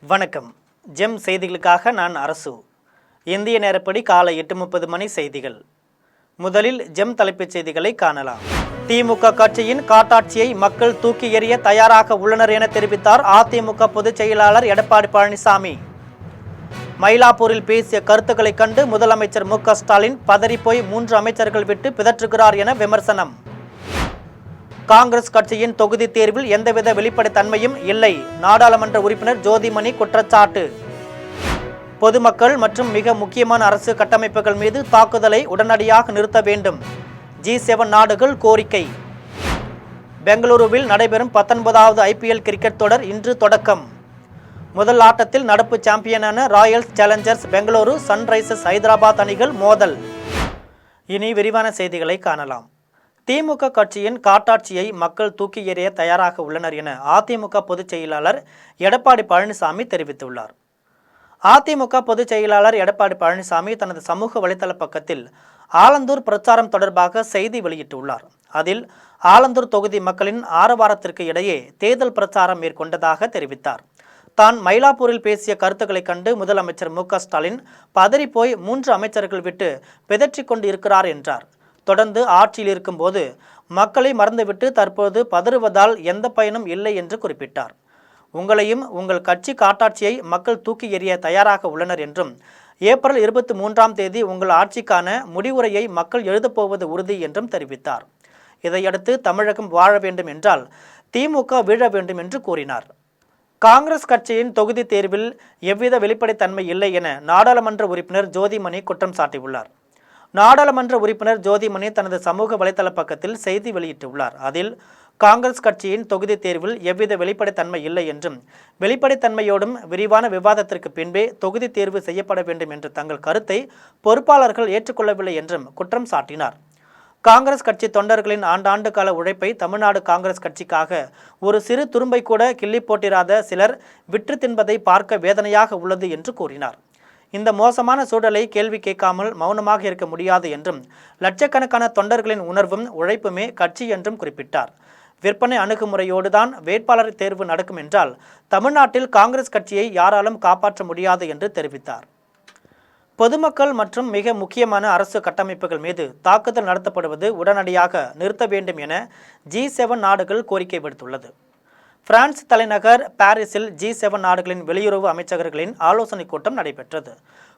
வணக்கம். ஜெம் செய்திகளுக்காக நான் அரசு. இந்திய நேரப்படி காலை 8:30 மணி செய்திகள். முதலில் ஜெம் தலைப்புச் செய்திகளை காணலாம். திமுக கட்சியின் காட்டாட்சியை மக்கள் தூக்கி எறிய தயாராக உள்ளனர் என தெரிவித்தார் அதிமுக பொதுச் செயலாளர் எடப்பாடி பழனிசாமி. மயிலாப்பூரில் பேசிய கருத்துக்களை கண்டு முதலமைச்சர் மு.க.ஸ்டாலின் பதறிப்போய் 3 அமைச்சர்கள் விட்டு பிதற்றுகிறார் என விமர்சனம். காங்கிரஸ் கட்சியின் தொகுதி தேர்வில் எந்தவித வெளிப்படைத்தன்மையும் இல்லை, நாடாளுமன்ற உறுப்பினர் ஜோதிமணி குற்றச்சாட்டு. பொதுமக்கள் மற்றும் மிக முக்கியமான அரசு கட்டமைப்புகள் மீது தாக்குதலை உடனடியாக நிறுத்த வேண்டும், G7 நாடுகள் கோரிக்கை. பெங்களூருவில் நடைபெறும் 19வது IPL கிரிக்கெட் தொடர் இன்று தொடக்கம். முதல் ஆட்டத்தில் நடப்பு சாம்பியனான Royal Challengers Bengaluru, Sunrisers Hyderabad அணிகள் மோதல். இனி விரிவான செய்திகளை காணலாம். திமுக கட்சியின் காட்டாட்சியை மக்கள் தூக்கி எறிய தயாராக உள்ளனர் என அதிமுக பொதுச் செயலாளர் எடப்பாடி பழனிசாமி தெரிவித்துள்ளார். அதிமுக பொதுச் செயலாளர் எடப்பாடி பழனிசாமி தனது சமூக வலைதள பக்கத்தில் ஆலந்தூர் பிரச்சாரம் தொடர்பாக செய்தி வெளியிட்டுள்ளார். அதில் ஆலந்தூர் தொகுதி மக்களின் ஆரவாரத்திற்கு இடையே தேர்தல் பிரச்சாரம் மேற்கொண்டதாக தெரிவித்தார். தான் மயிலாப்பூரில் பேசிய கருத்துக்களை கண்டு முதலமைச்சர் மு.க.ஸ்டாலின் பதறிப்போய் 3 அமைச்சர்கள் விட்டு பிதற்றிக் கொண்டு இருக்கிறார் என்றார். தொடர்ந்து ஆட்சியில் இருக்கும்போது மக்களை மறந்துவிட்டு தற்போது பதறுவதால் எந்த பயனும் இல்லை என்று குறிப்பிட்டார். உங்களையும் உங்கள் கட்சி காட்டாட்சியை மக்கள் தூக்கி எறிய தயாராக உள்ளனர் என்றும், ஏப்ரல் 23ஆம் தேதி உங்கள் ஆட்சிக்கான முடிவுரையை மக்கள் எழுதப்போவது உறுதி என்றும் தெரிவித்தார். இதையடுத்து தமிழகம் வாழ வேண்டும் என்றால் திமுக வீழ வேண்டும் என்று கூறினார். காங்கிரஸ் கட்சியின் தொகுதி தேர்வில் எவ்வித வெளிப்படைத்தன்மை இல்லை என நாடாளுமன்ற உறுப்பினர் ஜோதிமணி குற்றம் சாட்டியுள்ளார். நாடாளுமன்ற உறுப்பினர் ஜோதிமணி தனது சமூக வலைதள பக்கத்தில் செய்தி வெளியிட்டுள்ளார். அதில் காங்கிரஸ் கட்சியின் தொகுதி தேர்வில் எவ்வித வெளிப்படைத்தன்மை இல்லை என்றும், வெளிப்படைத்தன்மையோடும் விரிவான விவாதத்திற்கு பின்பே தொகுதி தேர்வு செய்யப்பட வேண்டும் என்ற தங்கள் கருத்தை பொறுப்பாளர்கள் ஏற்றுக்கொள்ளவில்லை என்றும் குற்றம் சாட்டினார். காங்கிரஸ் கட்சி தொண்டர்களின் ஆண்டாண்டு கால உழைப்பை தமிழ்நாடு காங்கிரஸ் கட்சிக்காக ஒரு சிறு துரும்பை கூட கிள்ளி போட்டிராத சிலர் விற்று தின்பதை பார்க்க வேதனையாக உள்ளது என்று கூறினார். இந்த மோசமான சூழலை கேள்வி கேட்காமல் மௌனமாக இருக்க முடியாது என்றும், லட்சக்கணக்கான தொண்டர்களின் உணர்வும் உழைப்புமே கட்சி என்றும் குறிப்பிட்டார். விற்பனை அணுகுமுறையோடு தான் வேட்பாளர் தேர்வு நடக்கும் என்றால் தமிழ்நாட்டில் காங்கிரஸ் கட்சியை யாராலும் காப்பாற்ற முடியாது என்று தெரிவித்தார். பொதுமக்கள் மற்றும் மிக முக்கியமான அரசு கட்டமைப்புகள் மீது தாக்குதல் நடத்தப்படுவது உடனடியாக நிறுத்த வேண்டும் என G7 நாடுகள் கோரிக்கை விடுத்துள்ளது. பிரான்ஸ் தலைநகர் பாரிஸில் G7 நாடுகளின் வெளியுறவு அமைச்சர்களின் ஆலோசனைக் கூட்டம் நடைபெற்றது.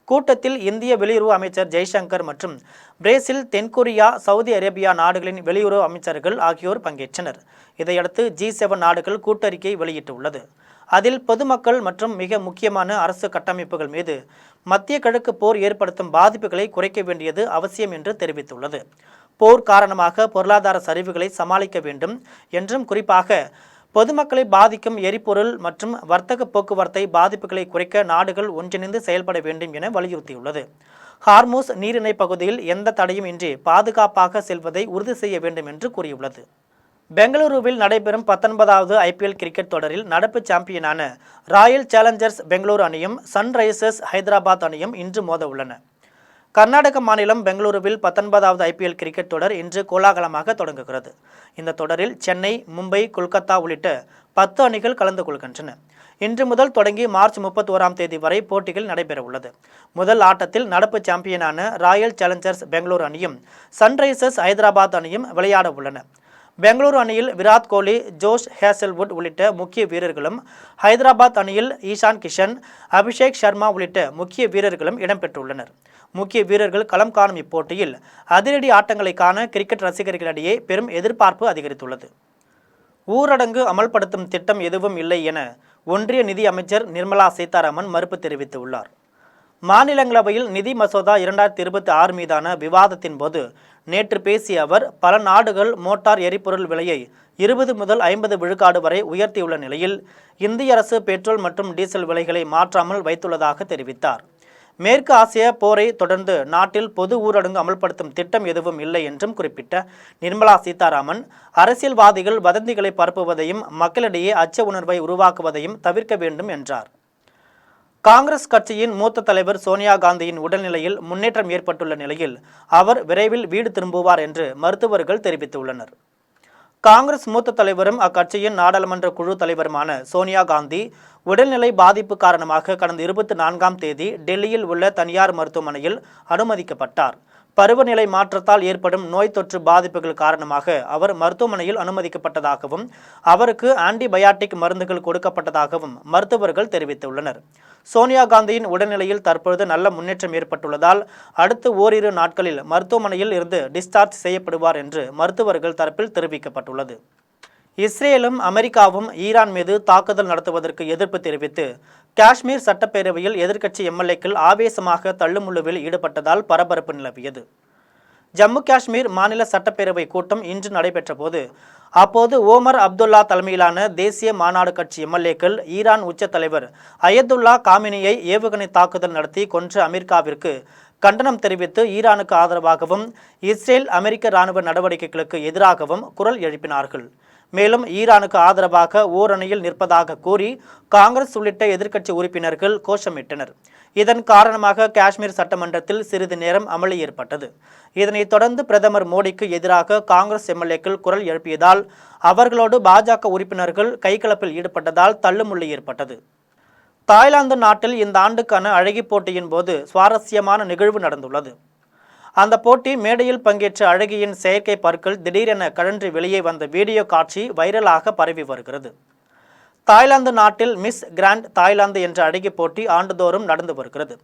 கூட்டத்தில் இந்திய வெளியுறவு அமைச்சர் ஜெய்சங்கர் மற்றும் பிரேசில், தென்கொரியா, சவுதி அரேபியா நாடுகளின் வெளியுறவு அமைச்சர்கள் ஆகியோர் பங்கேற்றனர். இதையடுத்து G7 நாடுகள் கூட்டறிக்கை வெளியிட்டுள்ளது. அதில் பொதுமக்கள் மற்றும் மிக முக்கியமான அரசு கட்டமைப்புகள் மீது மத்திய கிழக்கு போர் ஏற்படுத்தும் பாதிப்புகளை குறைக்க வேண்டியது அவசியம் என்று தெரிவித்துள்ளது. போர் காரணமாக பொருளாதார சரிவுகளை சமாளிக்க வேண்டும் என்றும், குறிப்பாக பொதுமக்களை பாதிக்கும் எரிபொருள் மற்றும் வர்த்தக போக்குவரத்தை பாதிப்புகளை குறைக்க நாடுகள் ஒன்றிணைந்து செயல்பட வேண்டும் என வலியுறுத்தியுள்ளது. ஹார்மூஸ் நீரிணை பகுதியில் எந்த தடையும் இன்றி பாதுகாப்பாக செல்வதை உறுதி செய்ய வேண்டும் என்று கூறியுள்ளது. பெங்களூருவில் நடைபெறும் 19வது IPL கிரிக்கெட் தொடரில் நடப்பு சாம்பியனான ராயல் சேலஞ்சர்ஸ் பெங்களூரு அணியும் சன்ரைசர்ஸ் ஹைதராபாத் அணியும் இன்று மோத உள்ளன. கர்நாடக மாநிலம் பெங்களூருவில் 19வது IPL கிரிக்கெட் தொடர் இன்று கோலாகலமாக தொடங்குகிறது. இந்த தொடரில் சென்னை, மும்பை, கொல்கத்தா உள்ளிட்ட 10 அணிகள் கலந்து கொள்கின்றன. இன்று முதல் தொடங்கி மார்ச் 31ஆம் தேதி வரை போட்டிகள் நடைபெற உள்ளது. முதல் ஆட்டத்தில் நடப்பு சாம்பியனான ராயல் சேலஞ்சர்ஸ் பெங்களூரு அணியும் சன்ரைசர்ஸ் ஹைதராபாத் அணியும் விளையாட உள்ளன. பெங்களூரு அணியில் விராட் கோலி, ஜோஷ் ஹேசல்வுட் உள்ளிட்ட முக்கிய வீரர்களும், ஹைதராபாத் அணியில் ஈஷான் கிஷன், அபிஷேக் சர்மா உள்ளிட்ட முக்கிய வீரர்களும் இடம்பெற்றுள்ளனர். முக்கிய வீரர்கள் களம் காணும் இப்போட்டியில் அதிரடி ஆட்டங்களை காண கிரிக்கெட் ரசிகர்களிடையே பெரும் எதிர்பார்ப்பு அதிகரித்துள்ளது. ஊரடங்கு அமல்படுத்தும் திட்டம் எதுவும் இல்லை என ஒன்றிய நிதி அமைச்சர் நிர்மலா சீதாராமன் மறுப்பு தெரிவித்துள்ளார். மாநிலங்களவையில் நிதி மசோதா 2026 மீதான விவாதத்தின் போது நேற்று பேசிய அவர், பல நாடுகள் மோட்டார் எரிபொருள் விலையை 20 முதல் 50 விழுக்காடு வரை உயர்த்தியுள்ள நிலையில் இந்திய அரசு பெட்ரோல் மற்றும் டீசல் விலைகளை மாற்றாமல் வைத்துள்ளதாக தெரிவித்தார். மேற்கு ஆசிய போரை தொடர்ந்து நாட்டில் பொது ஊரடங்கு அமல்படுத்தும் திட்டம் எதுவும் இல்லை என்றும் குறிப்பிட்ட நிர்மலா சீதாராமன், அரசியல்வாதிகள் வதந்திகளை பரப்புவதையும் மக்களிடையே அச்ச உணர்வை உருவாக்குவதையும் தவிர்க்க வேண்டும் என்றார். காங்கிரஸ் கட்சியின் மூத்த தலைவர் சோனியா காந்தியின் உடல்நிலையில் முன்னேற்றம் ஏற்பட்டுள்ள நிலையில் அவர் விரைவில் வீடு திரும்புவார் என்று மருத்துவர்கள் தெரிவித்துள்ளனர். காங்கிரஸ் மூத்த தலைவரும் அக்கட்சியின் நாடாளுமன்ற குழு தலைவருமான சோனியா காந்தி உடல்நிலை பாதிப்பு காரணமாக கடந்த 24ஆம் தேதி டெல்லியில் உள்ள தனியார் மருத்துவமனையில் அனுமதிக்கப்பட்டார். பருவநிலை மாற்றத்தால் ஏற்படும் நோய் தொற்று பாதிப்புகள் காரணமாக அவர் மருத்துவமனையில் அனுமதிக்கப்பட்டதாகவும் அவருக்கு ஆன்டிபயாட்டிக் மருந்துகள் கொடுக்கப்பட்டதாகவும் மருத்துவர்கள் தெரிவித்துள்ளனர். சோனியா காந்தியின் உடல்நிலையில் தற்பொழுது நல்ல முன்னேற்றம் ஏற்பட்டுள்ளதால் அடுத்து ஓரிரு நாட்களில் மருத்துவமனையில் இருந்து டிஸ்சார்ஜ் செய்யப்படுவார் என்று மருத்துவர்கள் தரப்பில் தெரிவிக்கப்பட்டுள்ளது. இஸ்ரேலும் அமெரிக்காவும் ஈரான் மீது தாக்குதல் நடத்துவதற்கு எதிர்ப்பு தெரிவித்து காஷ்மீர் சட்டப்பேரவையில் எதிர்க்கட்சி எம்எல்ஏக்கள் ஆவேசமாக தள்ளுமுள்ளுவில் ஈடுபட்டதால் பரபரப்பு நிலவியது. ஜம்மு காஷ்மீர் மாநில சட்டப்பேரவை கூட்டம் இன்று நடைபெற்ற போது அப்போது ஓமர் அப்துல்லா தலைமையிலான தேசிய மாநாடு கட்சி எம்எல்ஏக்கள் ஈரான் உச்ச தலைவர் அயதுல்லா காமினியை ஏவுகணை தாக்குதல் நடத்தி கொன்ற அமெரிக்காவிற்கு கண்டனம் தெரிவித்து ஈரானுக்கு ஆதரவாகவும் இஸ்ரேல் அமெரிக்க இராணுவ நடவடிக்கைகளுக்கு எதிராகவும் குரல் எழுப்பினார்கள். மேலும் ஈரானுக்கு ஆதரவாக ஓரணியில் நிற்பதாக கூறி காங்கிரஸ் உள்ளிட்ட எதிர்க்கட்சி உறுப்பினர்கள் கோஷமிட்டனர். இதன் காரணமாக காஷ்மீர் சட்டமன்றத்தில் சிறிது நேரம் அமளி ஏற்பட்டது. இதனைத் தொடர்ந்து பிரதமர் மோடிக்கு எதிராக காங்கிரஸ் எம்எல்ஏக்கள் குரல் எழுப்பியதால் அவர்களோடு பாஜக உறுப்பினர்கள் கைகலப்பில் ஈடுபட்டதால் தள்ளுமுள்ளு ஏற்பட்டது. தாய்லாந்து நாட்டில் இந்த ஆண்டுக்கான அழகி போட்டியின் போது சுவாரஸ்யமான நிகழ்வு நடந்துள்ளது. அந்த போட்டி மேடையில் பங்கேற்ற அழகியின் செயற்கை பற்கள் திடீரென கழன்று வெளியே வந்த வீடியோ காட்சி வைரலாக பரவி வருகிறது. தாய்லாந்து நாட்டில் மிஸ் கிராண்ட் தாய்லாந்து என்ற அழகி போட்டி ஆண்டுதோறும் நடந்து வருகிறது.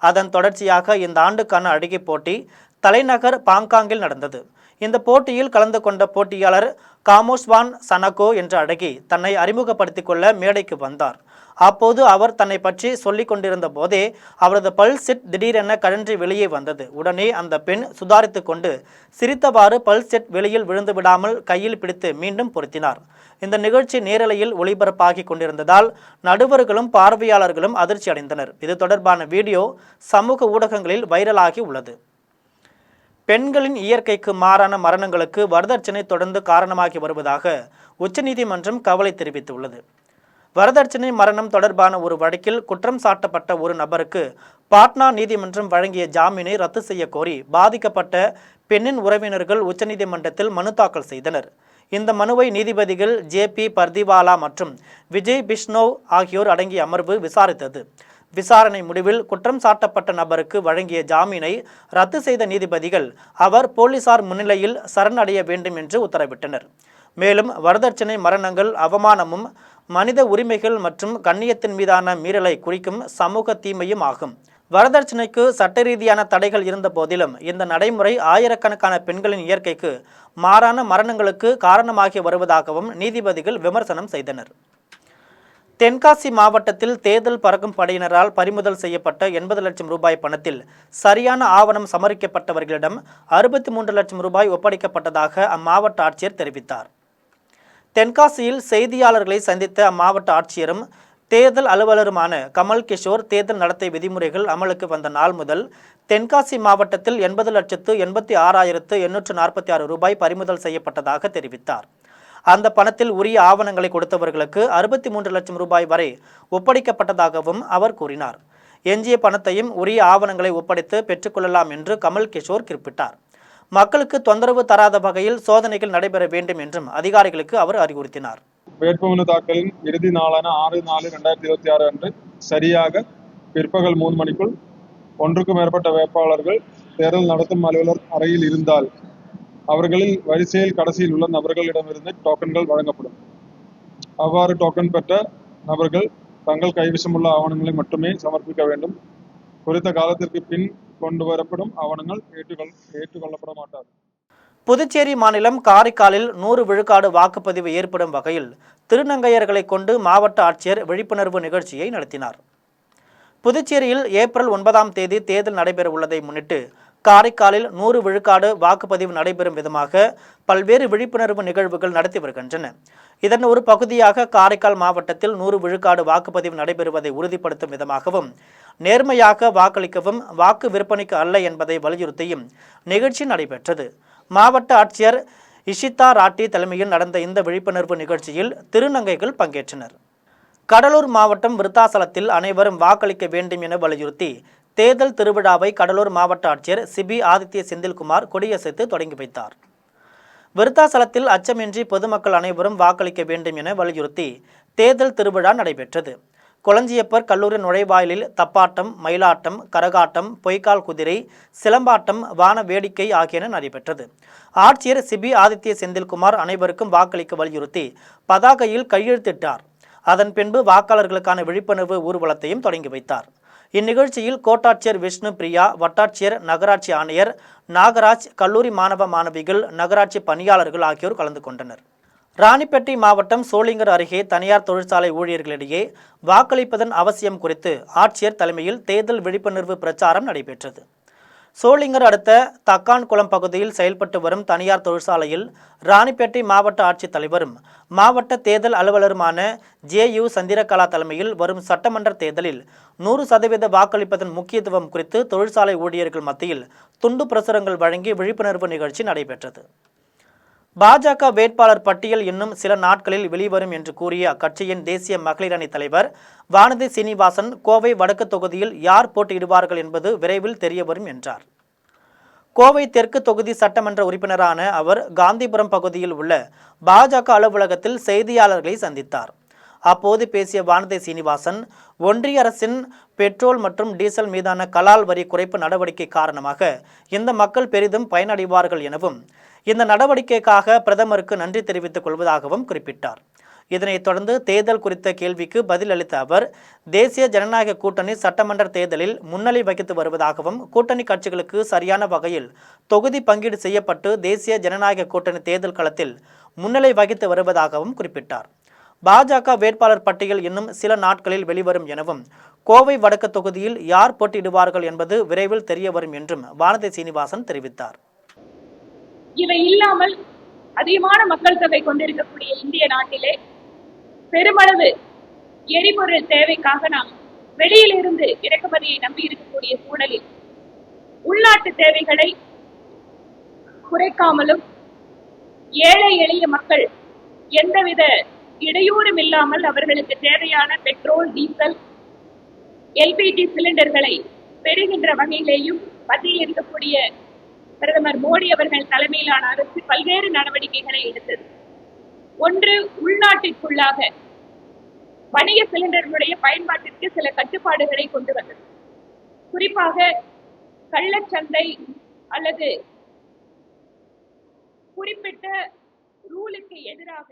அதன் தொடர்ச்சியாக இந்த ஆண்டுக்கான அழகி போட்டி தலைநகர் பாங்காங்கில் நடந்தது. இந்த போட்டியில் கலந்து கொண்ட போட்டியாளர் காமோஸ்வான் சனகோ என்ற அழகி தன்னை அறிமுகப்படுத்திக் கொள்ள மேடைக்கு வந்தார். அப்போது அவர் தன்னை பற்றி சொல்லிக் கொண்டிருந்த போதே அவரது பல்செட் திடீரென கழன்றி வெளியே வந்தது. உடனே அந்த பெண் சுதாரித்து கொண்டு சிரித்தவாறு பல்செட் வெளியில் விழுந்து விடாமல் கையில் பிடித்து மீண்டும் பொருத்தினார். இந்த நிகழ்ச்சி நேரலையில் ஒளிபரப்பாகி கொண்டிருந்ததால் நடுவர்களும் பார்வையாளர்களும் அதிர்ச்சி அடைந்தனர். இது தொடர்பான வீடியோ சமூக ஊடகங்களில் வைரலாகி உள்ளது. பெண்களின் இயற்கைக்கு மாறான மரணங்களுக்கு வரதட்சணை தொடர்ந்து காரணமாகி வருவதாக உச்சநீதிமன்றம் கவலை தெரிவித்துள்ளது. வரதட்சணை மரணம் தொடர்பான ஒரு வழக்கில் குற்றம் சாட்டப்பட்ட ஒரு நபருக்கு பாட்னா நீதிமன்றம் வழங்கிய ஜாமீனை ரத்து செய்ய கோரி பாதிக்கப்பட்ட பெண்ணின் உறவினர்கள் உச்சநீதிமன்றத்தில் மனு தாக்கல் செய்தனர். இந்த மனுவை நீதிபதிகள் ஜே.பி. பர்திவாலா மற்றும் விஜய் பிஷ்னோவ் ஆகியோர் அடங்கிய அமர்வு விசாரித்தது. விசாரணை முடிவில் குற்றம் சாட்டப்பட்ட நபருக்கு வழங்கிய ஜாமீனை ரத்து செய்த நீதிபதிகள் அவர் போலீசார் முன்னிலையில் சரணடைய வேண்டும் என்று உத்தரவிட்டனர். மேலும் வரதட்சணை மரணங்கள் அவமானமும் மனித உரிமைகள் மற்றும் கண்ணியத்தின் மீதான மீறலை குறிக்கும் சமூக தீமையும் ஆகும். வரதட்சணைக்கு சட்ட ரீதியான தடைகள் இருந்த போதிலும் இந்த நடைமுறை ஆயிரக்கணக்கான பெண்களின் இயற்கைக்கு மாறான மரணங்களுக்கு காரணமாகி வருவதாகவும் நீதிபதிகள் விமர்சனம் செய்தனர். தென்காசி மாவட்டத்தில் தேர்தல் பறக்கும் படையினரால் பறிமுதல் செய்யப்பட்ட 80 லட்சம் ரூபாய் பணத்தில் சரியான ஆவணம் சமர்ப்பிக்கப்பட்டவர்களிடம் 63 லட்சம் ரூபாய் ஒப்படைக்கப்பட்டதாக அம்மாவட்ட ஆட்சியர் தெரிவித்தார். தென்காசியில் செய்தியாளர்களை சந்தித்த அம்மாவட்ட ஆட்சியரும் தேர்தல் அலுவலருமான கமல் கிஷோர் தேர்தல் நடத்தை விதிமுறைகள் அமலுக்கு வந்த நாள் முதல் தென்காசி மாவட்டத்தில் 80,86,846 ரூபாய் பறிமுதல் செய்யப்பட்டதாக தெரிவித்தார். அந்த பணத்தில் உரிய ஆவணங்களை கொடுத்தவர்களுக்கு 63 லட்சம் ரூபாய் வரை ஒப்படைக்கப்பட்டதாகவும் அவர் கூறினார். எஞ்சிய பணத்தையும் உரிய ஆவணங்களை ஒப்படைத்து பெற்றுக்கொள்ளலாம் என்று கமல் கிஷோர் குறிப்பிட்டார். மக்களுக்கு தொந்தரவு தராத வகையில் சோதனைகள் நடைபெற வேண்டும் என்றும் அதிகாரிகளுக்கு அவர் அறிவுறுத்தினார். வேட்புமனு தாக்கலின் இறுதி நாளான 6/4/2026 அன்று சரியாக பிற்பகல் 3 மணிக்குள் ஒன்றுக்கும் மேற்பட்ட வேட்பாளர்கள் தேர்தல் நடத்தும் அலுவலர் அறையில் இருந்தால் அவர்களில் வரிசையில் கடைசியில் உள்ள நபர்களிடமிருந்து டோக்கன்கள் வழங்கப்படும். அவ்வாறு டோக்கன் பெற்ற நபர்கள் தங்கள் கைவசமுள்ள ஆவணங்களை மட்டுமே சமர்ப்பிக்க வேண்டும். குறித்த காலத்திற்கு பின் கொண்டு வரப்படும் ஆவணங்கள் ஏற்றுக்கொள்ளப்பட மாட்டாது. புதுச்சேரி மாநிலம் காரைக்காலில் 100 விழுக்காடு வாக்குப்பதிவு ஏற்படும் வகையில் திருநங்கையர்களை கொண்டு மாவட்ட ஆட்சியர் விழிப்புணர்வு நிகழ்ச்சியை நடத்தினார். புதுச்சேரியில் ஏப்ரல் 9ஆம் தேதி தேர்தல் நடைபெற உள்ளதை முன்னிட்டு காரைக்காலில் 100 விழுக்காடு வாக்குப்பதிவு நடைபெறும் விதமாக பல்வேறு விழிப்புணர்வு நிகழ்வுகள் நடத்தி வருகின்றன. இதன் ஒரு பகுதியாக காரைக்கால் மாவட்டத்தில் 100 விழுக்காடு வாக்குப்பதிவு நடைபெறுவதை உறுதிப்படுத்தும் விதமாகவும் நேர்மையாக வாக்களிக்கவும் வாக்கு விற்பனைக்கு அல்ல என்பதை வலியுறுத்தியும் நிகழ்ச்சி நடைபெற்றது. மாவட்ட ஆட்சியர் இஷிதா ராட்டி தலைமையில் நடந்த இந்த விழிப்புணர்வு நிகழ்ச்சியில் திருநங்கைகள் பங்கேற்றனர். கடலூர் மாவட்டம் விருத்தாசலத்தில் அனைவரும் வாக்களிக்க வேண்டும் என வலியுறுத்தி தேர்தல் திருவிழாவை கடலூர் மாவட்ட ஆட்சியர் சிபி ஆதித்ய செந்தில்குமார் கொடியசைத்து தொடங்கி வைத்தார். விருத்தாசலத்தில் அச்சமின்றி பொதுமக்கள் அனைவரும் வாக்களிக்க வேண்டும் என வலியுறுத்தி தேர்தல் திருவிழா நடைபெற்றது. கொளஞ்சியப்பர் கல்லூரி நுழைவாயிலில் தப்பாட்டம், மயிலாட்டம், கரகாட்டம், பொய்க்கால் குதிரை, சிலம்பாட்டம், வான வேடிக்கை ஆகியன நடைபெற்றது. ஆட்சியர் சிபி ஆதித்ய செந்தில்குமார் அனைவருக்கும் வாக்களிக்க வலியுறுத்தி பதாகையில் கையெழுத்திட்டார். அதன் பின்பு வாக்காளர்களுக்கான விழிப்புணர்வு ஊர்வலத்தையும் தொடங்கி வைத்தார். இந்நிகழ்ச்சியில் கோட்டாட்சியர் விஷ்ணு பிரியா, வட்டாட்சியர், நகராட்சி ஆணையர் நாகராஜ், கல்லூரி மாணவ மாணவிகள், நகராட்சி பணியாளர்கள் ஆகியோர் கலந்து கொண்டனர். ராணிப்பேட்டை மாவட்டம் சோளிங்கர் அருகே தனியார் தொழிற்சாலை ஊழியர்களிடையே வாக்களிப்பதன் அவசியம் குறித்து ஆட்சியர் தலைமையில் தேர்தல் விழிப்புணர்வு பிரச்சாரம் நடைபெற்றது. சோளிங்கர் அடுத்த தக்கான்குளம் பகுதியில் செயல்பட்டு வரும் தனியார் தொழிற்சாலையில் ராணிப்பேட்டை மாவட்ட ஆட்சித்தலைவரும் மாவட்ட தேர்தல் அலுவலருமான JU சந்திரகலா தலைமையில் வரும் சட்டமன்ற தேர்தலில் 100% வாக்களிப்பதன் முக்கியத்துவம் குறித்து தொழிற்சாலை ஊழியர்கள் மத்தியில் துண்டு பிரசுரங்கள் வழங்கி விழிப்புணர்வு நிகழ்ச்சி நடைபெற்றது. பாஜக வேட்பாளர் பட்டியல் இன்னும் சில நாட்களில் வெளிவரும் என்று கூறிய அக்கட்சியின் தேசிய மகளிர் அணி தலைவர் வானதி சீனிவாசன், கோவை வடக்கு தொகுதியில் யார் போட்டியிடுவார்கள் என்பது விரைவில் தெரியவரும் என்றார். கோவை தெற்கு தொகுதி சட்டமன்ற உறுப்பினரான அவர் காந்திபுரம் பகுதியில் உள்ள பாஜக அலுவலகத்தில் செய்தியாளர்களை சந்தித்தார். அப்போது பேசிய வானதி சீனிவாசன், ஒன்றிய அரசின் பெட்ரோல் மற்றும் டீசல் மீதான கலால் வரி குறைப்பு நடவடிக்கை காரணமாக இந்த மக்கள் பெரிதும் பயனடைவார்கள் எனவும் இந்த நடவடிக்கைக்காக பிரதமருக்கு நன்றி தெரிவித்துக் கொள்வதாகவும் குறிப்பிட்டார். இதனைத் தொடர்ந்து தேர்தல் குறித்த கேள்விக்கு பதில் அளித்த அவர், தேசிய ஜனநாயக கூட்டணி சட்டமன்ற தேர்தலில் முன்னிலை வகித்து வருவதாகவும் கூட்டணி கட்சிகளுக்கு சரியான வகையில் தொகுதி பங்கீடு செய்யப்பட்டு தேசிய ஜனநாயக கூட்டணி தேர்தல் களத்தில் முன்னிலை வகித்து வருவதாகவும் குறிப்பிட்டார். பாஜக வேட்பாளர் பட்டியல் இன்னும் சில நாட்களில் வெளிவரும் எனவும் கோவை வடக்கு தொகுதியில் யார் போட்டியிடுவார்கள் என்பது விரைவில் தெரியவரும் என்றும் வானதி சீனிவாசன் தெரிவித்தார். இவை இல்லாமல் அதிகமான மக்கள் தொகை கொண்டிருக்கக்கூடிய இந்திய நாட்டிலே பெருமளவு எரிபொருள் தேவைக்காக நாம் வெளியில் இருந்து இறக்குமதியை நம்பி இருக்கக்கூடிய சூழலில் உள்நாட்டு தேவைகளை குறைக்காமலும் ஏழை எளிய மக்கள் எந்தவித இடையூறும் இல்லாமல் அவர்களுக்கு தேவையான பெட்ரோல், டீசல், LPG சிலிண்டர்களை பெறுகின்ற வகையிலேயும் மத்தியில் இருக்கக்கூடிய பிரதமர் மோடி அவர்கள் தலைமையிலான அரசு பல்வேறு நடவடிக்கைகளை எடுத்தது. ஒன்று, உள்நாட்டிற்குள்ளாக வணிக சிலிண்டர்களுடைய பயன்பாட்டிற்கு சில கட்டுப்பாடுகளை கொண்டு வந்தது. குறிப்பாக கள்ளச்சந்தை அல்லது குறிப்பிட்ட ரூலுக்கு எதிராக.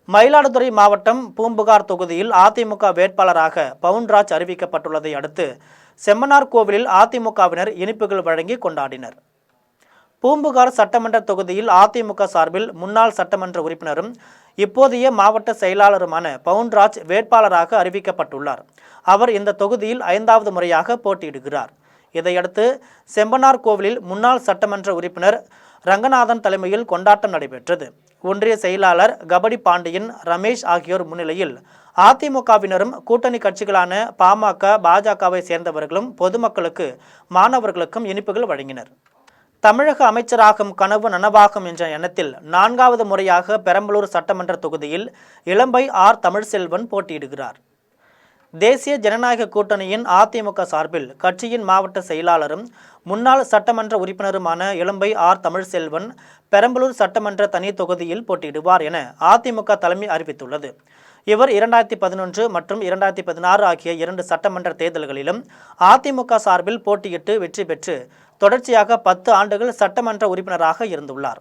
மயிலாடுதுறை மாவட்டம் பூம்புகார் தொகுதியில் அதிமுக வேட்பாளராக பவுன்ராஜ் அறிவிக்கப்பட்டுள்ளதை அடுத்து செம்மனார் கோவிலில் அதிமுகவினர் இனிப்புகள் வழங்கி கொண்டாடினர். பூம்புகார் சட்டமன்ற தொகுதியில் அதிமுக சார்பில் முன்னாள் சட்டமன்ற உறுப்பினரும் இப்போதைய மாவட்ட செயலாளருமான பவுன்ராஜ் வேட்பாளராக அறிவிக்கப்பட்டுள்ளார். அவர் இந்த தொகுதியில் 5வது முறையாக போட்டியிடுகிறார். இதையடுத்து செம்பனார் கோவிலில் முன்னாள் சட்டமன்ற உறுப்பினர் ரங்கநாதன் தலைமையில் கொண்டாட்டம் நடைபெற்றது. ஒன்றிய செயலாளர் கபடி பாண்டியன், ரமேஷ் ஆகியோர் முன்னிலையில் அதிமுகவினரும் கூட்டணி கட்சிகளான பாமக, பாஜகவை சேர்ந்தவர்களும் பொதுமக்களுக்கு, மாணவர்களுக்கும் இனிப்புகள் வழங்கினர். தமிழக அமைச்சராகும் கனவு நனவாகும் என்ற எண்ணத்தில் 4வது முறையாக பெரம்பலூர் சட்டமன்ற தொகுதியில் இளம்பை தமிழ்செல்வன் போட்டியிடுகிறார். தேசிய ஜனநாயக கூட்டணியின் அதிமுக சார்பில் கட்சியின் மாவட்ட செயலாளரும் முன்னாள் சட்டமன்ற உறுப்பினருமான இளம்பை தமிழ்செல்வன் பெரம்பலூர் சட்டமன்ற தனி தொகுதியில் போட்டியிடுவார் என அதிமுக தலைமை அறிவித்துள்ளது. இவர் 2011 மற்றும் 2016 ஆகிய 2 சட்டமன்ற தேர்தல்களிலும் அதிமுக சார்பில் போட்டியிட்டு வெற்றி பெற்று தொடர்ச்சியாக 10 ஆண்டுகள் சட்டமன்ற உறுப்பினராக இருந்துள்ளார்.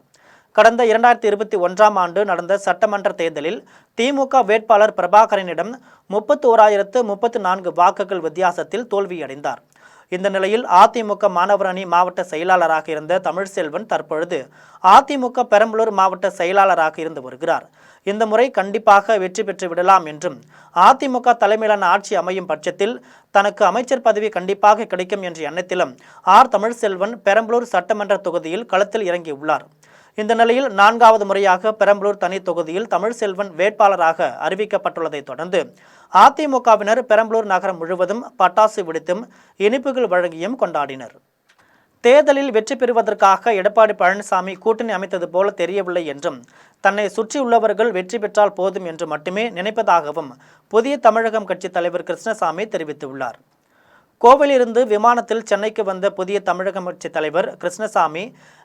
கடந்த 2021ஆம் ஆண்டு நடந்த சட்டமன்ற தேர்தலில் திமுக வேட்பாளர் பிரபாகரனிடம் 31,034 வாக்குகள் வித்தியாசத்தில் தோல்வியடைந்தார். இந்த நிலையில் அதிமுக மாணவர் அணி மாவட்ட செயலாளராக இருந்த தமிழ்செல்வன் தற்பொழுது அதிமுக பெரம்பலூர் மாவட்ட செயலாளராக இருந்து வருகிறார். இந்த முறை கண்டிப்பாக வெற்றி பெற்று விடலாம் என்றும் அதிமுக தலைமையிலான ஆட்சி அமையும் பட்சத்தில் தனக்கு அமைச்சர் பதவி கண்டிப்பாக கிடைக்கும் என்ற எண்ணத்திலும் தமிழ்செல்வன் பெரம்பலூர் சட்டமன்ற தொகுதியில் களத்தில் இறங்கியுள்ளார். இந்த நிலையில் 4வது முறையாக பெரம்பலூர் தனி தொகுதியில் தமிழ்செல்வன் வேட்பாளராக அறிவிக்கப்பட்டுள்ளதை தொடர்ந்து அதிமுகவினர் பெரம்பலூர் நகரம் முழுவதும் பட்டாசு வெடித்தும் இனிப்புகள் வழங்கியும் கொண்டாடினர். தேர்தலில் வெற்றி பெறுவதற்காக எடப்பாடி பழனிசாமி கூட்டணி அமைத்தது போல தெரியவில்லை என்றும் தன்னை சுற்றியுள்ளவர்கள் வெற்றி பெற்றால் போதும் என்று மட்டுமே நினைப்பதாகவும் புதிய தமிழகம் கட்சி தலைவர் கிருஷ்ணசாமி தெரிவித்துள்ளார். கோவையிலிருந்து விமானத்தில் சென்னைக்கு வந்த புதிய தமிழக கட்சி தலைவர் கிருஷ்ணசாமி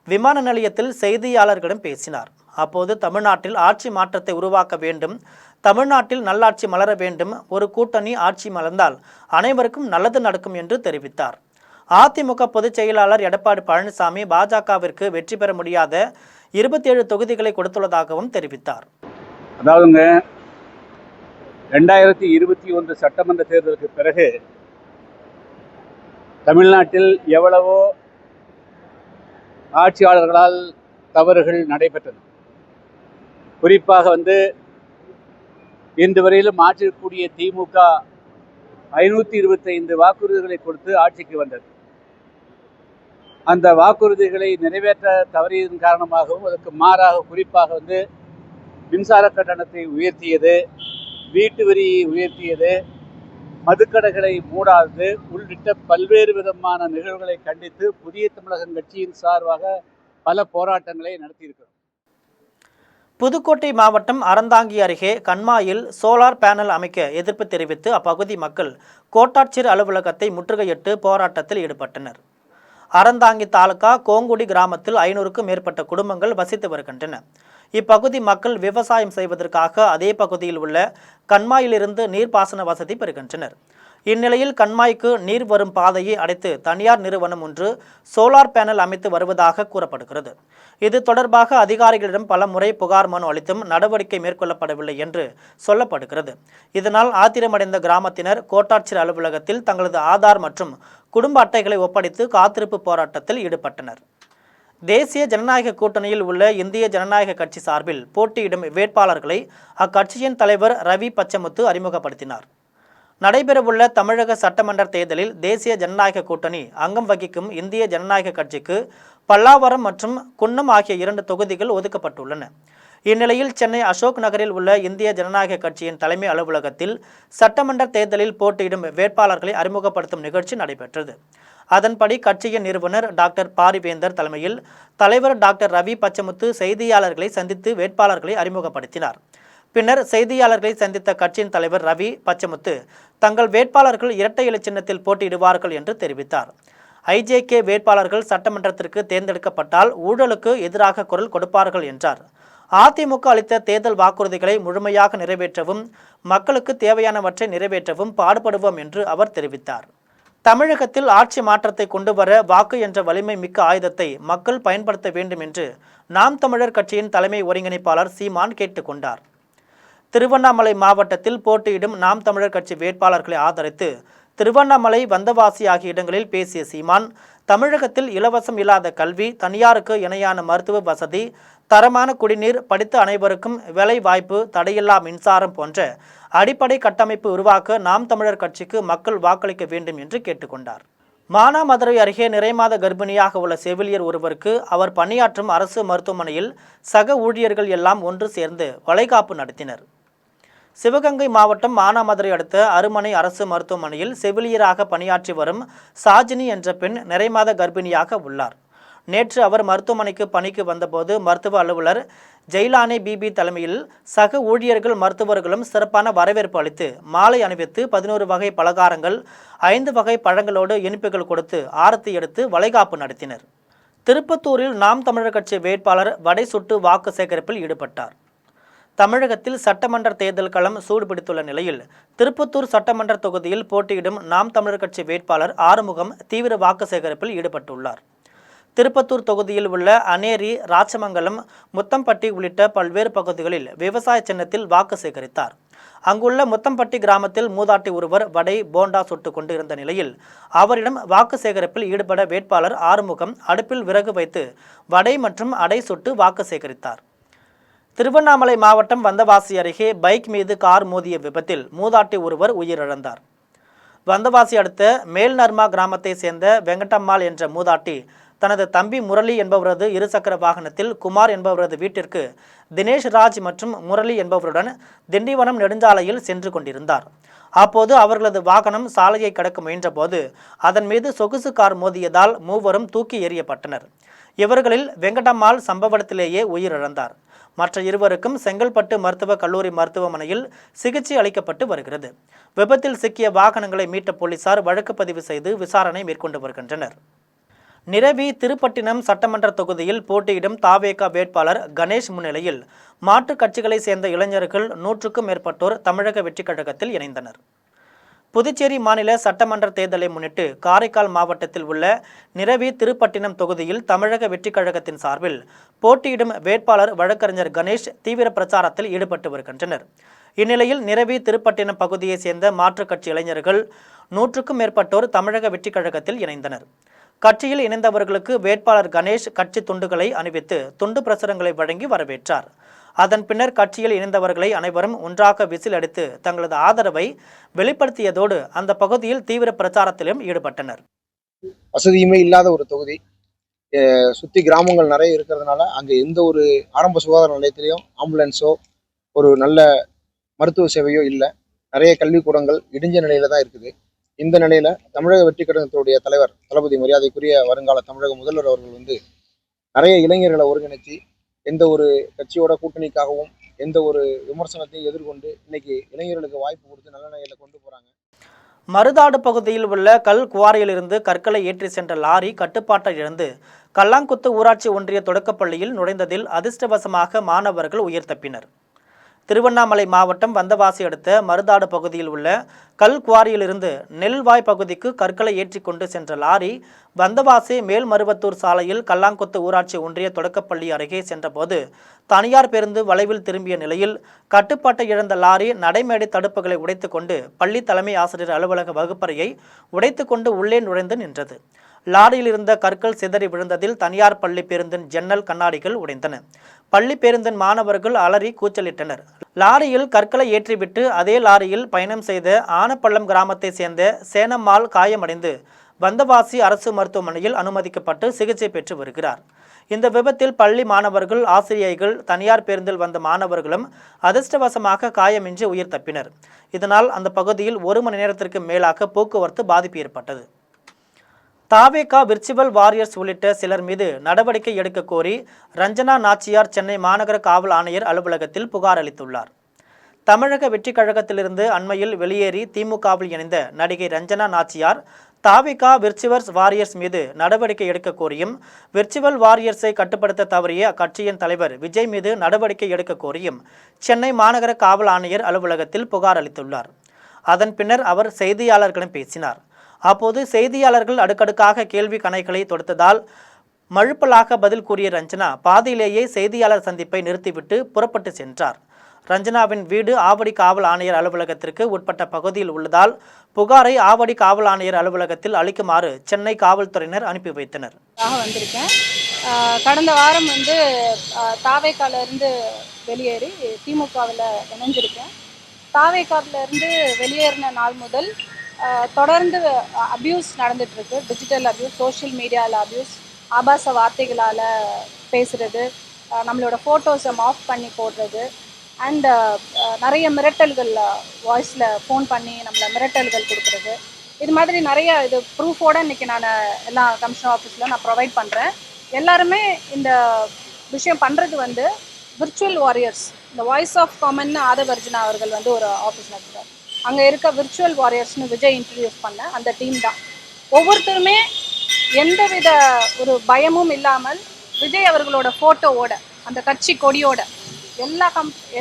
விமான நிலையத்தில் செய்தியாளர்களிடம் பேசினார். அப்போது தமிழ்நாட்டில் ஆட்சி மாற்றத்தை உருவாக்க வேண்டும், தமிழ்நாட்டில் நல்லாட்சி மலர வேண்டும், ஒரு கூட்டணி ஆட்சி மலர்ந்தால் அனைவருக்கும் நல்லது நடக்கும் என்று தெரிவித்தார். அதிமுக பொதுச் செயலாளர் எடப்பாடி பழனிசாமி பாஜகவிற்கு வெற்றி பெற முடியாத 27 தொகுதிகளை கொடுத்துள்ளதாகவும் தெரிவித்தார். அதாவதுங்க 2021 சட்டமன்ற தேர்தலுக்கு பிறகு தமிழ்நாட்டில் எவ்வளவோ ஆட்சியாளர்களால் தவறுகள் நடைபெற்றன. குறிப்பாக இன்று வரையிலும் ஆட்சிக்கூடிய திமுக 525 வாக்குறுதிகளை கொடுத்து ஆட்சிக்கு வந்தது. அந்த வாக்குறுதிகளை நிறைவேற்ற தவறியதன் காரணமாகவும் அதற்கு மாறாக குறிப்பாக மின்சார கட்டணத்தை உயர்த்தியது, வீட்டு வரியை உயர்த்தியது, மதுக்கடைகளை மூடாதது உள்ளிட்ட பல்வேறு விதமான நிகழ்வுகளை கண்டித்து புதிய தமிழகம் கட்சியின் சார்பாக பல போராட்டங்களை நடத்தியிருக்கிறோம். புதுக்கோட்டை மாவட்டம் அறந்தாங்கி அருகே கண்மாயில் சோலார் பேனல் அமைக்க எதிர்ப்பு தெரிவித்து அப்பகுதி மக்கள் கோட்டாட்சியர் அலுவலகத்தை முற்றுகையிட்டு போராட்டத்தில் ஈடுபட்டனர். அறந்தாங்கி தாலுகா கோங்குடி கிராமத்தில் 500க்கும் மேற்பட்ட குடும்பங்கள் வசித்து வருகின்றன. இப்பகுதி மக்கள் விவசாயம் செய்வதற்காக அதே பகுதியில் உள்ள கண்மாயிலிருந்து நீர்ப்பாசன வசதி பெறுகின்றனர். இந்நிலையில் கண்மாய்க்கு நீர் வரும் பாதையை அடைத்து தனியார் நிறுவனம் ஒன்று சோலார் பேனல் அமைத்து வருவதாக கூறப்படுகிறது. இது தொடர்பாக அதிகாரிகளிடம் பல முறை புகார் மனு அளித்தும் நடவடிக்கை மேற்கொள்ளப்படவில்லை என்று சொல்லப்படுகிறது. இதனால் ஆத்திரமடைந்த கிராமத்தினர் கோட்டாட்சியர் அலுவலகத்தில் தங்களது ஆதார் மற்றும் குடும்ப அட்டைகளை ஒப்படைத்து காத்திருப்பு போராட்டத்தில் ஈடுபட்டனர். தேசிய ஜனநாயக கூட்டணியில் உள்ள இந்திய ஜனநாயக கட்சி சார்பில் போட்டியிடும் வேட்பாளர்களை அக்கட்சியின் தலைவர் ரவி பச்சமுத்து அறிமுகப்படுத்தினார். நடைபெறவுள்ள தமிழக சட்டமன்ற தேர்தலில் தேசிய ஜனநாயக கூட்டணி அங்கம் வகிக்கும் இந்திய ஜனநாயக கட்சிக்கு பல்லாவரம் மற்றும் குன்னம் ஆகிய 2 தொகுதிகள் ஒதுக்கப்பட்டுள்ளன. இந்நிலையில் சென்னை அசோக் நகரில் உள்ள இந்திய ஜனநாயக கட்சியின் தலைமை அலுவலகத்தில் சட்டமன்ற தேர்தலில் போட்டியிடும் வேட்பாளர்களை அறிமுகப்படுத்தும் நிகழ்ச்சி நடைபெற்றது. அதன்படி கட்சியின் நிறுவனர் டாக்டர் பாரிவேந்தர் தலைமையில் தலைவர் டாக்டர் ரவி பச்சமுத்து செய்தியாளர்களை சந்தித்து வேட்பாளர்களை அறிமுகப்படுத்தினார். பின்னர் செய்தியாளர்களை சந்தித்த கட்சியின் தலைவர் ரவி பச்சமுத்து தங்கள் வேட்பாளர்கள் இரட்டை இலை சின்னத்தில் போட்டியிடுவார்கள் என்று தெரிவித்தார். ஐஜேகே வேட்பாளர்கள் சட்டமன்றத்திற்கு தேர்ந்தெடுக்கப்பட்டால் ஊழலுக்கு எதிராக குரல் கொடுப்பார்கள் என்றார். அதிமுக அளித்த தேர்தல் வாக்குறுதிகளை முழுமையாக நிறைவேற்றவும் மக்களுக்கு தேவையானவற்றை நிறைவேற்றவும் பாடுபடுவோம் என்று அவர் தெரிவித்தார். தமிழகத்தில் ஆட்சி மாற்றத்தை கொண்டுவர வாக்கு என்ற வலிமை மிக்க ஆயுதத்தை மக்கள் பயன்படுத்த வேண்டும் என்று நாம் தமிழர் கட்சியின் தலைமை ஒருங்கிணைப்பாளர் சீமான் கேட்டுக்கொண்டார். திருவண்ணாமலை மாவட்டத்தில் போட்டியிடும் நாம் தமிழர் கட்சி வேட்பாளர்களை ஆதரித்து திருவண்ணாமலை வந்தவாசி ஆகிய இடங்களில் பேசிய சீமான், தமிழகத்தில் இலவசம் இல்லாத கல்வி, தனியாருக்கு இணையான மருத்துவ வசதி, தரமான குடிநீர், படித்த அனைவருக்கும் வேலை வாய்ப்பு, தடையில்லா மின்சாரம் போன்ற அடிப்படை கட்டமைப்பு உருவாக்க நாம் தமிழர் கட்சிக்கு மக்கள் வாக்களிக்க வேண்டும் என்று கேட்டுக்கொண்டார். மானாமதுரை அருகே நிறைமாத கர்ப்பிணியாக உள்ள செவிலியர் ஒருவருக்கு அவர் பணியாற்றும் அரசு மருத்துவமனையில் சக ஊழியர்கள் எல்லாம் ஒன்று சேர்ந்து வளைகாப்பு நடத்தினர். சிவகங்கை மாவட்டம் மானாமதுரை அடுத்த அருமனை அரசு மருத்துவமனையில் செவிலியராக பணியாற்றி வரும் சாஜினி என்ற பெண் நிறைமாத கர்ப்பிணியாக உள்ளார். நேற்று அவர் மருத்துவமனைக்கு பணிக்கு வந்தபோது மருத்துவ அலுவலர் ஜெயிலானி பிபி தலைமையில் சக ஊழியர்கள் மருத்துவர்களும் சிறப்பான வரவேற்பு அளித்து மாலை அணிவித்து 11 வகை பலகாரங்கள் 5 வகை பழங்களோடு இனிப்புகள் கொடுத்து ஆரத்தி எடுத்து வளைகாப்பு நடத்தினர். திருப்பத்தூரில் நாம் தமிழர் கட்சி வேட்பாளர் வடை சுட்டு வாக்கு சேகரிப்பில் ஈடுபட்டார். தமிழகத்தில் சட்டமன்ற தேர்தல் களம் சூடுபிடித்துள்ள நிலையில் திருப்பத்தூர் சட்டமன்ற தொகுதியில் போட்டியிடும் நாம் தமிழர் கட்சி வேட்பாளர் ஆறுமுகம் தீவிர வாக்கு சேகரிப்பில் ஈடுபட்டுள்ளார். திருப்பத்தூர் தொகுதியில் உள்ள அனேரி, ராச்சமங்கலம், முத்தம்பட்டி உள்ளிட்ட பல்வேறு பகுதிகளில் விவசாய சின்னத்தில் வாக்கு சேகரித்தார். அங்குள்ள முத்தம்பட்டி கிராமத்தில் மூதாட்டி ஒருவர் வடை, போண்டா சுட்டு கொண்டு இருந்த நிலையில் அவரிடம் வாக்கு சேகரிப்பில் ஈடுபட வேட்பாளர் ஆறுமுகம் அடுப்பில் விறகு வைத்து வடை மற்றும் அடை சுட்டு வாக்கு சேகரித்தார். திருவண்ணாமலை மாவட்டம் வந்தவாசி அருகே பைக் மீது கார் மோதிய விபத்தில் மூதாட்டி ஒருவர் உயிரிழந்தார். வந்தவாசி அடுத்த மேல்நர்மா கிராமத்தை சேர்ந்த வெங்கடம்மாள் என்ற மூதாட்டி தனது தம்பி முரளி என்பவரது இருசக்கர வாகனத்தில் குமார் என்பவரது வீட்டிற்கு தினேஷ் ராஜ் மற்றும் முரளி என்பவருடன் திண்டிவனம் நெடுஞ்சாலையில் சென்று கொண்டிருந்தார். அப்போது அவர்களது வாகனம் சாலையை கடக்க முயன்றபோது அதன் மீது சொகுசு கார் மோதியதால் மூவரும் தூக்கி எறியப்பட்டனர். இவர்களில் வெங்கடம்மாள் சம்பவத்திலேயே உயிரிழந்தார். மற்ற இருவருக்கும் செங்கல்பட்டு மருத்துவக் கல்லூரி மருத்துவமனையில் சிகிச்சை அளிக்கப்பட்டு வருகிறது. விபத்தில் சிக்கிய வாகனங்களை மீட்ட போலீசார் வழக்கு பதிவு செய்து விசாரணை மேற்கொண்டு வருகின்றனர். நிரவி திருப்பட்டினம் சட்டமன்ற தொகுதியில் போட்டியிடும் தாவேகா வேட்பாளர் கணேஷ் முன்னிலையில் மாற்றுக் கட்சிகளைச் சேர்ந்த இளைஞர்கள் 100க்கும் மேற்பட்டோர் தமிழக வெற்றிக் கழகத்தில் இணைந்தனர். புதுச்சேரி மாநில சட்டமன்ற தேர்தலை முன்னிட்டு காரைக்கால் மாவட்டத்தில் உள்ள நிரவி திருப்பட்டினம் தொகுதியில் தமிழக வெற்றிக் கழகத்தின் சார்பில் போட்டியிடும் வேட்பாளர் வழக்கறிஞர் கணேஷ் தீவிர பிரச்சாரத்தில் ஈடுபட்டு வருகின்றனர். இந்நிலையில் நிரவி திருப்பட்டினம் பகுதியைச் சேர்ந்த மாற்றுக் கட்சி இளைஞர்கள் 100க்கும் மேற்பட்டோர் தமிழக வெற்றிக் கழகத்தில் இணைந்தனர். கட்சியில் இணைந்தவர்களுக்கு வேட்பாளர் கணேஷ் கட்சி துண்டுகளை அணிவித்து துண்டு பிரசுரங்களை வழங்கி வரவேற்றார். அதன் பின்னர் கட்சியில் இணைந்தவர்களை அனைவரும் ஒன்றாக விசில் அடித்து தங்களது ஆதரவை வெளிப்படுத்தியதோடு அந்த பகுதியில் தீவிர பிரச்சாரத்திலும் ஈடுபட்டனர். வசதியுமே இல்லாத ஒரு தொகுதி, சுற்றி கிராமங்கள் நிறைய இருக்கிறதுனால அங்கே எந்த ஒரு ஆரம்ப சுகாதார நிலையத்திலையும் ஆம்புலன்ஸோ ஒரு நல்ல மருத்துவ சேவையோ இல்லை. நிறைய கல்விக்கூடங்கள் இடிஞ்ச நிலையில தான் இருக்குது. இந்த நிலையில தமிழக வெற்றிக் கழகத்துடைய தலைவர் தளபதி மரியாதைக்குரிய வருங்கால தமிழக முதல்வர் அவர்கள் நிறைய இளைஞர்களை ஒருங்கிணைச்சு எந்த ஒரு கட்சியோட கூட்டணிக்காகவும் எந்த ஒரு விமர்சனத்தையும் எதிர்கொண்டு இன்னைக்கு இளைஞர்களுக்கு வாய்ப்பு கொடுத்து நல்ல நிலையில கொண்டு போறாங்க. மருதாடு பகுதியில் உள்ள கல் குவாரியிலிருந்து கற்களை ஏற்றி சென்ற லாரி கட்டுப்பாட்டை இழந்து கல்லாங்குத்து ஊராட்சி ஒன்றிய தொடக்கப்பள்ளியில் நுழைந்ததில் அதிர்ஷ்டவசமாக மாணவர்கள் உயிர் தப்பினர். திருவண்ணாமலை மாவட்டம் வந்தவாசி அடுத்த மருதாடு பகுதியில் உள்ள கல் குவாரியிலிருந்து நெல்வாய் பகுதிக்கு கற்களை ஏற்றி கொண்டு சென்ற லாரி வந்தவாசி மேல்மருவத்தூர் சாலையில் கல்லாங்குத்து ஊராட்சி ஒன்றிய தொடக்கப்பள்ளி அருகே சென்றபோது தனியார் பேருந்து வளைவில் திரும்பிய நிலையில் கட்டுப்பாட்டை இழந்த லாரி நடைமேடை தடுப்புகளை உடைத்துக்கொண்டு பள்ளி தலைமை ஆசிரியர் அலுவலக வகுப்பறையை உடைத்துக்கொண்டு உள்ளே நுழைந்து நின்றது. லாரியில் இருந்த கற்கள் சிதறி விழுந்ததில் தனியார் பள்ளி பேருந்தின் ஜன்னல் கண்ணாடிகள் உடைந்தன. பள்ளி பேருந்தின் மாணவர்கள் அலறி கூச்சலிட்டனர். லாரியில் கற்களை ஏற்றிவிட்டு அதே லாரியில் பயணம் செய்த ஆனப்பள்ளம் கிராமத்தை சேர்ந்த சேனம்மாள் காயமடைந்து வந்தவாசி அரசு மருத்துவமனையில் அனுமதிக்கப்பட்டு சிகிச்சை பெற்று வருகிறார். இந்த விபத்தில் பள்ளி மாணவர்கள், ஆசிரியைகள், தனியார் பேருந்தில் வந்த மாணவர்களும் அதிர்ஷ்டவசமாக காயமின்றி உயிர் தப்பினர். இதனால் அந்த பகுதியில் 1 மணி நேரத்திற்கு மேலாக போக்குவரத்து பாதிப்பு ஏற்பட்டது. தாவேகா விர்ச்சுவல் வாரியர்ஸ் உள்ளிட்ட சிலர் மீது நடவடிக்கை எடுக்க கோரி ரஞ்சனா நாச்சியார் சென்னை மாநகர காவல் ஆணையர் அலுவலகத்தில் புகார் அளித்துள்ளார். தமிழக வெற்றிக் கழகத்திலிருந்து அண்மையில் வெளியேறி திமுகவில் இணைந்த நடிகை ரஞ்சனா நாச்சியார் தாவேகா விர்ச்சுவல் வாரியர்ஸ் மீது நடவடிக்கை எடுக்க கோரியும், விர்ச்சுவல் வாரியர்ஸை கட்டுப்படுத்த தவறிய அக்கட்சியின் தலைவர் விஜய் மீது நடவடிக்கை எடுக்க கோரியும் சென்னை மாநகர காவல் ஆணையர் அலுவலகத்தில் புகார் அளித்துள்ளார். அதன் பின்னர் அவர் செய்தியாளர்களிடம் பேசினார். அப்போது செய்தியாளர்கள் அடுக்கடுக்காக கேள்வி கணைகளை தொடுத்ததால் மழுப்பலாக பதில் கூறிய ரஞ்சனா பாதியிலேயே செய்தியாளர் சந்திப்பை நிறுத்திவிட்டு புறப்பட்டு சென்றார். ரஞ்சனாவின் வீடு ஆவடி காவல் ஆணையர் அலுவலகத்திற்கு உட்பட்ட பகுதியில் உள்ளதால் புகாரை ஆவடி காவல் ஆணையர் அலுவலகத்தில் அளிக்குமாறு சென்னை காவல்துறையினர் அனுப்பி வைத்தனர். வந்திருக்கேன். கடந்த வாரம் தாவேகாவிலிருந்து வெளியேறி திமுகவில் இணைஞ்சிருக்கேன். தாவேகாவிலிருந்து வெளியேறின நாள் முதல் தொடர்ந்து அப்யூஸ் நடந்துகிட்ருக்கு. டிஜிட்டல் அப்யூஸ், சோஷியல் மீடியாவில் அப்யூஸ், ஆபாச வார்த்தைகளால் பேசுகிறது, நம்மளோட ஃபோட்டோஸை ஆஃப் பண்ணி போடுறது, அண்ட் நிறைய மிரட்டல்கள், வாய்ஸில் ஃபோன் பண்ணி நம்மளை மிரட்டல்கள் கொடுக்குறது. இது மாதிரி நிறைய இது ப்ரூஃபோடு இன்றைக்கி நான் எல்லா கமிஷனர் ஆஃபீஸில் நான் ப்ரொவைட் பண்ணுறேன். எல்லாருமே இந்த விஷயம் பண்ணுறது விர்ச்சுவல் வாரியர்ஸ், இந்த வாய்ஸ் ஆஃப் காமன் ஆதவர்ஜுனா அவர்கள் ஒரு ஆஃபீஸ் நடத்துகிறார். அங்கே இருக்க விர்ச்சுவல் வாரியர்ஸ்னு விஜய் இன்ட்ரடியூஸ் பண்ண அந்த டீம் தான். ஒவ்வொருத்தருமே எந்தவித ஒரு பயமும் இல்லாமல் விஜய் அவர்களோட ஃபோட்டோவோட, அந்த கட்சி கொடியோட,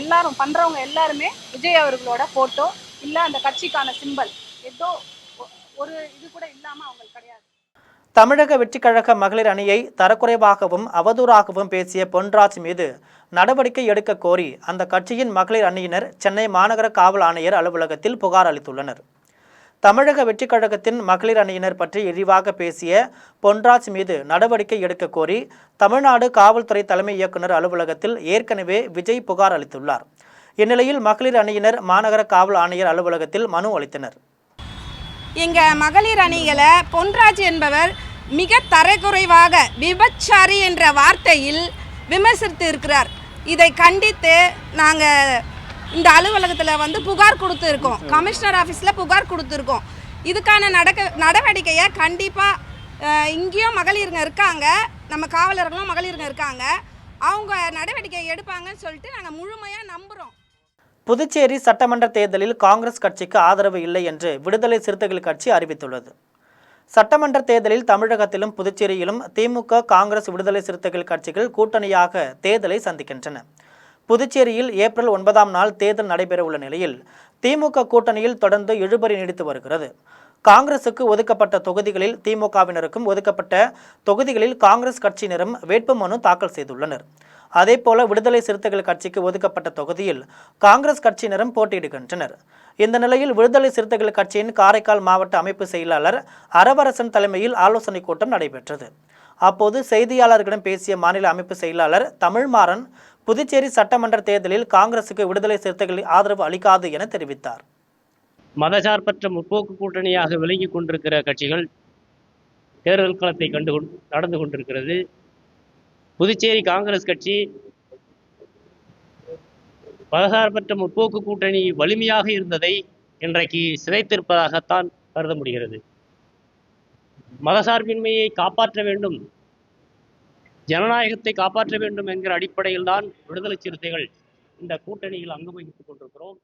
எல்லாரும் பண்ணுறவங்க எல்லாருமே விஜய் அவர்களோட ஃபோட்டோ இல்லை அந்த கட்சிக்கான சிம்பல் ஏதோ ஒரு இது கூட இல்லாமல் அவங்களுக்கு கிடையாது. தமிழக வெற்றிக் கழக மகளிர் அணியை தரக்குறைவாகவும் அவதூறாகவும் பேசிய பொன்ராஜ் மீது நடவடிக்கை எடுக்க கோரி அந்த கட்சியின் மகளிர் அணியினர் சென்னை மாநகர காவல் ஆணையர் அலுவலகத்தில் புகார் அளித்துள்ளனர். தமிழக வெற்றிக் கழகத்தின் மகளிர் அணியினர் பற்றி இழிவாக பேசிய பொன்ராஜ் மீது நடவடிக்கை எடுக்க கோரி தமிழ்நாடு காவல்துறை தலைமை இயக்குனர் அலுவலகத்தில் ஏற்கனவே விஜய் புகார் அளித்துள்ளார். இந்நிலையில் மகளிர் அணியினர் மாநகர காவல் ஆணையர் அலுவலகத்தில் மனு அளித்தனர். எங்கள் மகளிர் அணிகளை பொன்ராஜ் என்பவர் மிக தரக்குறைவாக விபச்சாரி என்ற வார்த்தையில் விமர்சித்து இருக்கிறார். இதை கண்டித்து நாங்கள் இந்த அலுவலகத்தில் புகார் கொடுத்துருக்கோம். கமிஷனர் ஆஃபீஸில் புகார் கொடுத்துருக்கோம். இதுக்கான நடவடிக்கையை கண்டிப்பாக இங்கேயும் மகளிருங்க இருக்காங்க, நம்ம காவலர்களும் மகளிருங்க இருக்காங்க. அவங்க நடவடிக்கை எடுப்பாங்கன்னு சொல்லிட்டு நாங்கள் முழுமையாக நம்புகிறோம். புதுச்சேரி சட்டமன்ற தேர்தலில் காங்கிரஸ் கட்சிக்கு ஆதரவு இல்லை என்று விடுதலை சிறுத்தைகள் கட்சி அறிவித்துள்ளது. சட்டமன்ற தேர்தலில் தமிழகத்திலும் புதுச்சேரியிலும் திமுக, காங்கிரஸ், விடுதலை சிறுத்தைகள் கட்சிகள் கூட்டணியாக தேர்தலை சந்திக்கின்றன. புதுச்சேரியில் ஏப்ரல் 9ஆம் நாள் தேர்தல் நடைபெறவுள்ள நிலையில் திமுக கூட்டணியில் தொடர்ந்து இழுபறி நீடித்து வருகிறது. காங்கிரசுக்கு ஒதுக்கப்பட்ட தொகுதிகளில் திமுகவினருக்கும் ஒதுக்கப்பட்ட தொகுதிகளில் காங்கிரஸ் கட்சியினரும் வேட்புமனு தாக்கல் செய்துள்ளனர். அதேபோல விடுதலை சிறுத்தைகள் கட்சிக்கு ஒதுக்கப்பட்ட தொகுதியில் காங்கிரஸ் கட்சியினரும் போட்டியிடுகின்றனர். இந்த நிலையில் விடுதலை சிறுத்தைகள் கட்சியின் காரைக்கால் மாவட்ட அமைப்பு செயலாளர் அரவரசன் தலைமையில் ஆலோசனை கூட்டம் நடைபெற்றது. அப்போது செய்தியாளர்களிடம் பேசிய மாநில அமைப்பு செயலாளர் தமிழ்மாறன், புதுச்சேரி சட்டமன்ற தேர்தலில் காங்கிரசுக்கு விடுதலை சிறுத்தைகள் ஆதரவு அளிக்காது என தெரிவித்தார். மதசார்பற்ற முற்போக்கு கூட்டணியாக விளங்கி கொண்டிருக்கிற கட்சிகள் தேர்தல் களத்தை நடந்து கொண்டிருக்கிறது. புதுச்சேரி காங்கிரஸ் கட்சி மதசார்பற்ற முற்போக்கு கூட்டணி வலிமையாக இருந்ததை இன்றைக்கு சிதைத்திருப்பதாகத்தான் கருத முடிகிறது. மதசார்பின்மையை காப்பாற்ற வேண்டும், ஜனநாயகத்தை காப்பாற்ற வேண்டும் என்கிற அடிப்படையில் தான் விடுதலை சிறுத்தைகள் இந்த கூட்டணியில் அங்கம் வகித்துக் கொண்டிருக்கிறோம்.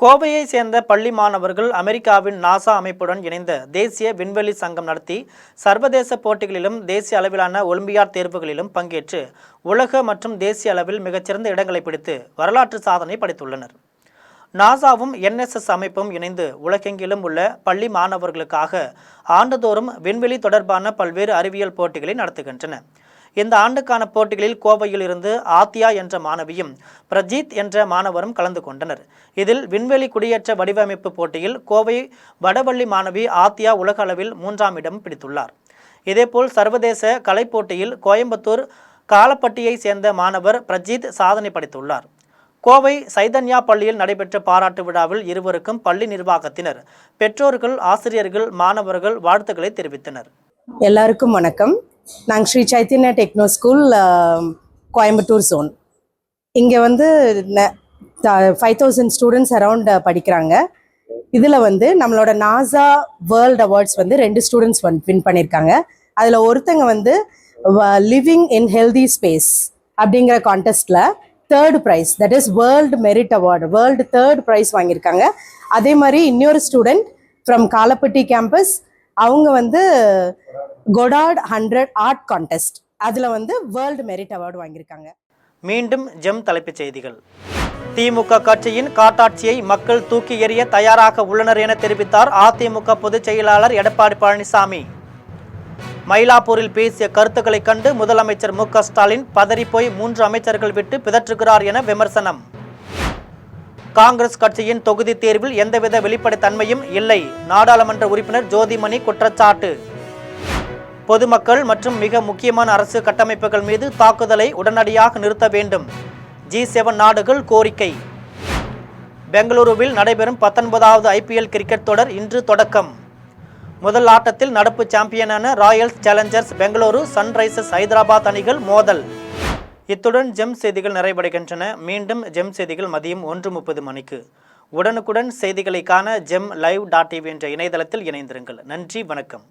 கோவையை சேர்ந்த பள்ளி மாணவர்கள் அமெரிக்காவின் நாசா அமைப்புடன் இணைந்த தேசிய விண்வெளி சங்கம் நடத்தி சர்வதேச போட்டிகளிலும் தேசிய அளவிலான ஒலிம்பியாட் தேர்வுகளிலும் பங்கேற்று உலக மற்றும் தேசிய அளவில் மிகச்சிறந்த இடங்களை பிடித்து வரலாற்று சாதனை படைத்துள்ளனர். நாசாவும் NSS அமைப்பும் இணைந்து உலகெங்கிலும் உள்ள பள்ளி மாணவர்களுக்காக ஆண்டுதோறும் விண்வெளி தொடர்பான பல்வேறு அறிவியல் போட்டிகளை நடத்துகின்றன. இந்த ஆண்டுக்கான போட்டிகளில் கோவையில் இருந்து ஆத்தியா என்ற மாணவியும் பிரஜித் என்ற மாணவரும் கலந்து கொண்டனர். இதில் விண்வெளி குடியேற்ற வடிவமைப்பு போட்டியில் கோவை வடவள்ளி மாணவி ஆத்தியா உலக அளவில் 3ஆம் இடம் பிடித்துள்ளார். இதேபோல் சர்வதேச கலை போட்டியில் கோயம்புத்தூர் காலப்பட்டியை சேர்ந்த மாணவர் பிரஜித் சாதனை படைத்துள்ளார். கோவை சைதன்யா பள்ளியில் நடைபெற்ற பாராட்டு விழாவில் இருவருக்கும் பள்ளி நிர்வாகத்தினர், பெற்றோர்கள், ஆசிரியர்கள், மாணவர்கள் வாழ்த்துக்களை தெரிவித்தனர். எல்லாருக்கும் வணக்கம். நாங்கள் Sri Chaitanya techno school Coimbatore zone. இங்கே வந்து 5000 ஸ்டூடெண்ட்ஸ் அரவுண்ட் படிக்கிறாங்க. இதில் வந்து நம்மளோட நாசா வேர்ல்ட் அவார்ட்ஸ் வந்து 2 ஸ்டூடெண்ட்ஸ் வின் பண்ணியிருக்காங்க. அதில் ஒருத்தங்க வந்து லிவிங் இன் ஹெல்தி ஸ்பேஸ் அப்படிங்கிற கான்டெஸ்ட்டில் 3rd prize, that is world merit award, world 3rd prize வாங்கியிருக்காங்க. அதே மாதிரி இன்னொரு ஸ்டூடெண்ட் ஃப்ரம் காலப்பட்டி கேம்பஸ், அவங்க வந்து கொடார்ட் 100 ஆர்ட் கான்டெஸ்ட், அதில் வந்து வேர்ல்டு மெரிட் அவார்டு வாங்கியிருக்காங்க. மீண்டும் ஜெம் தலைப்புச் செய்திகள். திமுக கட்சியின் காட்டாட்சியை மக்கள் தூக்கி எறிய தயாராக உள்ளனர் என தெரிவித்தார் அதிமுக பொதுச் செயலாளர் எடப்பாடி பழனிசாமி. மயிலாப்பூரில் பேசிய கருத்துக்களை கண்டு முதலமைச்சர் மு.க. ஸ்டாலின் பதறிப்போய் 3 அமைச்சர்கள் விட்டு பிதற்றுகிறார் என விமர்சனம். காங்கிரஸ் கட்சியின் தொகுதி தேர்வில் எந்தவித வெளிப்படைத்தன்மையும் இல்லை, நாடாளுமன்ற உறுப்பினர் ஜோதிமணி குற்றச்சாட்டு. பொதுமக்கள் மற்றும் மிக முக்கியமான அரசு கட்டமைப்புகள் மீது தாக்குதலை உடனடியாக நிறுத்த வேண்டும், G7 நாடுகள் கோரிக்கை. பெங்களூருவில் நடைபெறும் 19வது IPL கிரிக்கெட் தொடர் இன்று தொடக்கம். முதல் ஆட்டத்தில் நடப்பு சாம்பியனான Royals Challengers Bengaluru, Sunrisers Hyderabad அணிகள் மோதல். இத்துடன் ஜெம் செய்திகள் நிறைவடைகின்றன. மீண்டும் ஜெம் செய்திகள் மதியம் 1:30 மணிக்கு. உடனுக்குடன் செய்திகளை காண gemlive.tv என்ற இணையதளத்தில் இணைந்திருங்கள். நன்றி, வணக்கம்.